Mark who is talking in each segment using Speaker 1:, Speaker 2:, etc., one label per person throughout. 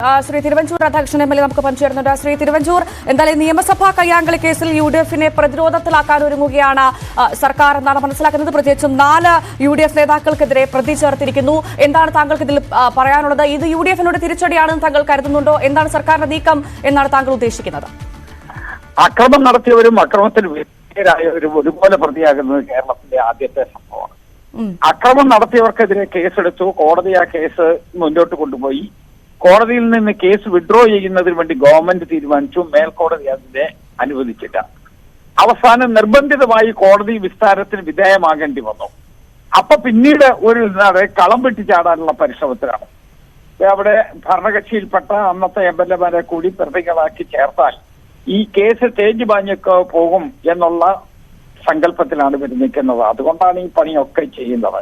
Speaker 1: Shri Thiruvanchoor Radhakrishnan MLA നമുക്ക് പങ്കുചേരുന്നുണ്ട്. ശ്രീ തിരുവഞ്ചൂർ, എന്തായാലും നിയമസഭാ കയ്യാങ്കളി കേസിൽ യുഡിഎഫിനെ പ്രതിരോധത്തിലാക്കാൻ ഒരുങ്ങുകയാണ് സർക്കാർ എന്നാണ് മനസ്സിലാക്കുന്നത്. പ്രത്യേകിച്ചും 4 യുഡിഎഫ് നേതാക്കൾക്കെതിരെ പ്രതി ചേർത്തിരിക്കുന്നു. എന്താണ് താങ്കൾക്ക് ഇതിൽ പറയാനുള്ളത്? ഇത് യുഡിഎഫിനോട് തിരിച്ചടിയാണെന്ന് താങ്കൾ കരുതുന്നുണ്ടോ? എന്താണ് സർക്കാരിന്റെ നീക്കം എന്നാണ് താങ്കൾ ഉദ്ദേശിക്കുന്നത്?
Speaker 2: അക്രമം നടത്തിയവരും അക്രമത്തിന് വിധേയരായവരും ഒരുപോലെ പ്രതിയാകുന്നത് കേരളത്തിലെ ആദ്യത്തെ സംഭവമാണ്. അക്രമം നടത്തിയവർക്കെതിരെ കേസെടുത്തു, കോടതി ആ കേസ് മുന്നോട്ട് കൊണ്ടുപോയി. കോടതിയിൽ നിന്ന് കേസ് വിഡ്രോ ചെയ്യുന്നതിന് വേണ്ടി ഗവൺമെന്റ് തീരുമാനിച്ചു. മേൽക്കോടതി അതിനെ അനുവദിച്ചില്ല. അവസാനം നിർബന്ധിതമായി കോടതി വിസ്താരത്തിന് വിധേയമാകേണ്ടി വന്നു. അപ്പൊ പിന്നീട് ഒരു കളം വെട്ടിച്ചാടാനുള്ള പരിശ്രമത്തിലാണ്. അവിടെ ഭരണകക്ഷിയിൽപ്പെട്ട അന്നത്തെ എംഎൽഎമാരെ കൂടി പ്രതികളാക്കി ചേർത്താൽ ഈ കേസ് തേഞ്ഞു പാഞ്ഞൊക്കെ പോകും എന്നുള്ള സങ്കല്പത്തിലാണ് ഇവർ നിൽക്കുന്നത്. അതുകൊണ്ടാണ് ഈ പണിയൊക്കെ ചെയ്യുന്നത്.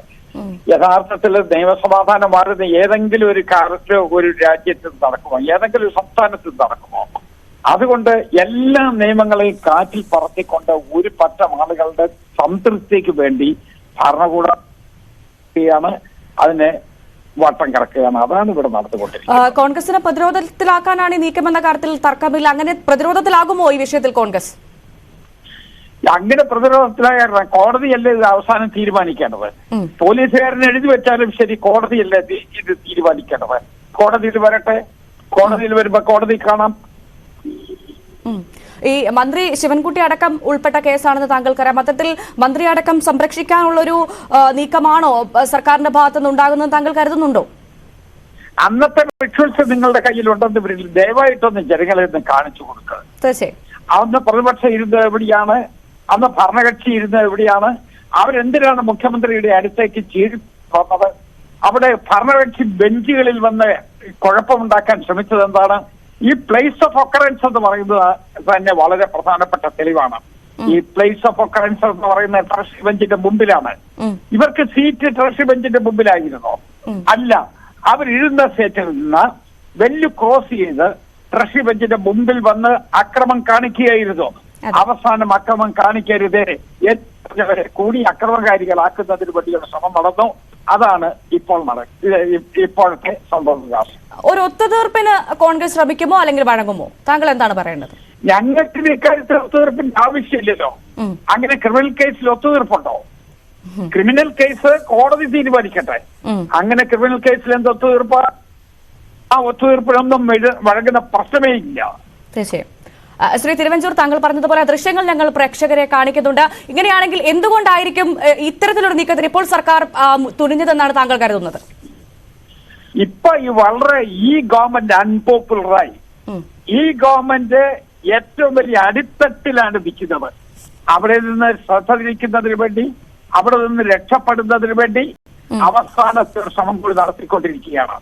Speaker 2: യഥാർത്ഥത്തിൽ നിയമസമാധാനം മാറുന്ന ഏതെങ്കിലും ഒരു കാലത്ത് ഒരു രാജ്യത്ത് നടക്കുമോ, ഏതെങ്കിലും ഒരു സംസ്ഥാനത്ത് നടക്കുമോ? അതുകൊണ്ട് എല്ലാ നിയമങ്ങളെയും കാറ്റിൽ പറത്തിക്കൊണ്ട് ഒരു പറ്റം ആളുകളുടെ സംതൃപ്തിക്ക് വേണ്ടി ഭരണകൂടമാണ് അതിനെ വട്ടം കിടക്കുകയാണ്. അതാണ് ഇവിടെ നടന്നുകൊണ്ടിരിക്കുന്നത്.
Speaker 1: കോൺഗ്രസിനെ പ്രതിരോധത്തിലാക്കാനാണ് ഈ നീക്കമെന്ന കാര്യത്തിൽ തർക്കമില്ല. അങ്ങനെ പ്രതിരോധത്തിലാകുമോ ഈ വിഷയത്തിൽ കോൺഗ്രസ്?
Speaker 2: അങ്ങനെ പ്രതിരോധത്തിലായ കോടതിയല്ലേ ഇത് അവസാനം തീരുമാനിക്കേണ്ടത്. പോലീസുകാരൻ എഴുതി വെച്ചാലും ശരി, കോടതിയല്ലേ ഇത് തീരുമാനിക്കേണ്ടത്. കോടതിയിൽ വരട്ടെ, കോടതിയിൽ വരുമ്പോ കോടതി കാണാം.
Speaker 1: ഈ മന്ത്രി ശിവൻകുട്ടി അടക്കം ഉൾപ്പെട്ട കേസാണെന്ന് താങ്കൾക്കറിയാം. മൊത്തത്തിൽ മന്ത്രി അടക്കം സംരക്ഷിക്കാനുള്ളൊരു നീക്കമാണോ സർക്കാരിന്റെ ഭാഗത്തുനിന്ന് ഉണ്ടാകുന്നത് താങ്കൾ കരുതുന്നുണ്ടോ?
Speaker 2: അന്നത്തെ വിഷ്വൽസ് നിങ്ങളുടെ കയ്യിലുണ്ടെന്ന് വരില്ല. ദയവായിട്ടൊന്ന് ജനങ്ങളെ ഒന്ന് കാണിച്ചു കൊടുക്കുക.
Speaker 1: തീർച്ചയായും.
Speaker 2: അന്ന് പ്രതിപക്ഷം ഇരുന്നത് എവിടെയാണ്? അന്ന് ഭരണകക്ഷി ഇരുന്നത് എവിടെയാണ്? അവരെന്തിനാണ് മുഖ്യമന്ത്രിയുടെ അടുത്തേക്ക് ചീറി വന്നത്? അവിടെ ഭരണകക്ഷി ബെഞ്ചുകളിൽ വന്ന് കുഴപ്പമുണ്ടാക്കാൻ ശ്രമിച്ചത് എന്താണ്? ഈ പ്ലേസ് ഓഫ് ഒക്കറൻസ് എന്ന് പറയുന്നത് തന്നെ വളരെ പ്രധാനപ്പെട്ട തെളിവാണ്. ഈ പ്ലേസ് ഓഫ് ഒക്കറൻസ് എന്ന് പറയുന്ന ട്രഷറി ബെഞ്ചിന്റെ മുമ്പിലാണ്. ഇവർക്ക് സീറ്റ് ട്രഷറി ബെഞ്ചിന്റെ മുമ്പിലായിരുന്നോ? അല്ല, അവരിരുന്ന സീറ്റിൽ നിന്ന് വെല്ലു ക്രോസ് ചെയ്ത് ട്രഷറി ബെഞ്ചിന്റെ മുമ്പിൽ വന്ന് അക്രമം കാണിക്കുകയായിരുന്നു. അവസാനം അക്രമം കാണിക്കരുതേ എന്നവരെ കൂടി അക്രമകാരികളാക്കുന്നതിന് വേണ്ടിയുള്ള ശ്രമം നടന്നു. അതാണ് ഇപ്പോഴത്തെ സംഭവവികാസം.
Speaker 1: ഒരു ഒത്തുതീർപ്പിന് കോൺഗ്രസ് ശ്രമിക്കുമോ അല്ലെങ്കിൽ വഴങ്ങുമോ? താങ്കൾ എന്താണ് പറയേണ്ടത്?
Speaker 2: ഞങ്ങൾക്ക് ഇക്കാര്യത്തിൽ ഒത്തുതീർപ്പിന്റെ ആവശ്യമില്ലല്ലോ. അങ്ങനെ ക്രിമിനൽ കേസിൽ ഒത്തുതീർപ്പുണ്ടോ? ക്രിമിനൽ കേസ് കോടതി തീരുമാനിക്കട്ടെ. അങ്ങനെ ക്രിമിനൽ കേസിൽ എന്ത് ഒത്തുതീർപ്പ്? ആ ഒത്തുതീർപ്പിനൊന്നും വഴങ്ങുന്ന പ്രശ്നമേ ഇല്ല.
Speaker 1: തീർച്ചയായും. ശ്രീ തിരുവഞ്ചൂർ, താങ്കൾ പറഞ്ഞതുപോലെ ദൃശ്യങ്ങൾ ഞങ്ങൾ പ്രേക്ഷകരെ കാണിക്കുന്നുണ്ട്. ഇങ്ങനെയാണെങ്കിൽ എന്തുകൊണ്ടായിരിക്കും ഇത്തരത്തിലൊരു നീക്കത്തിന് ഇപ്പോൾ സർക്കാർ തുനിഞ്ഞതെന്നാണ് താങ്കൾ കരുതുന്നത്?
Speaker 2: ഇപ്പൊ ഈ ഗവൺമെന്റ് അൺപോപ്പുലറായി. ഈ ഗവൺമെന്റ് ഏറ്റവും വലിയ അടിത്തട്ടിലാണ് നിൽക്കുന്നത്. അവിടെ നിന്ന് ശ്രദ്ധ തിരിക്കുന്നതിന് വേണ്ടി, അവിടെ നിന്ന് രക്ഷപ്പെടുന്നതിന് വേണ്ടി അവസാനത്തെ ശ്രമം കൂടി നടത്തിക്കൊണ്ടിരിക്കുകയാണ്.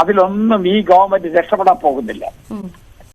Speaker 2: അതിലൊന്നും ഈ ഗവൺമെന്റ് രക്ഷപ്പെടാൻ പോകുന്നില്ല.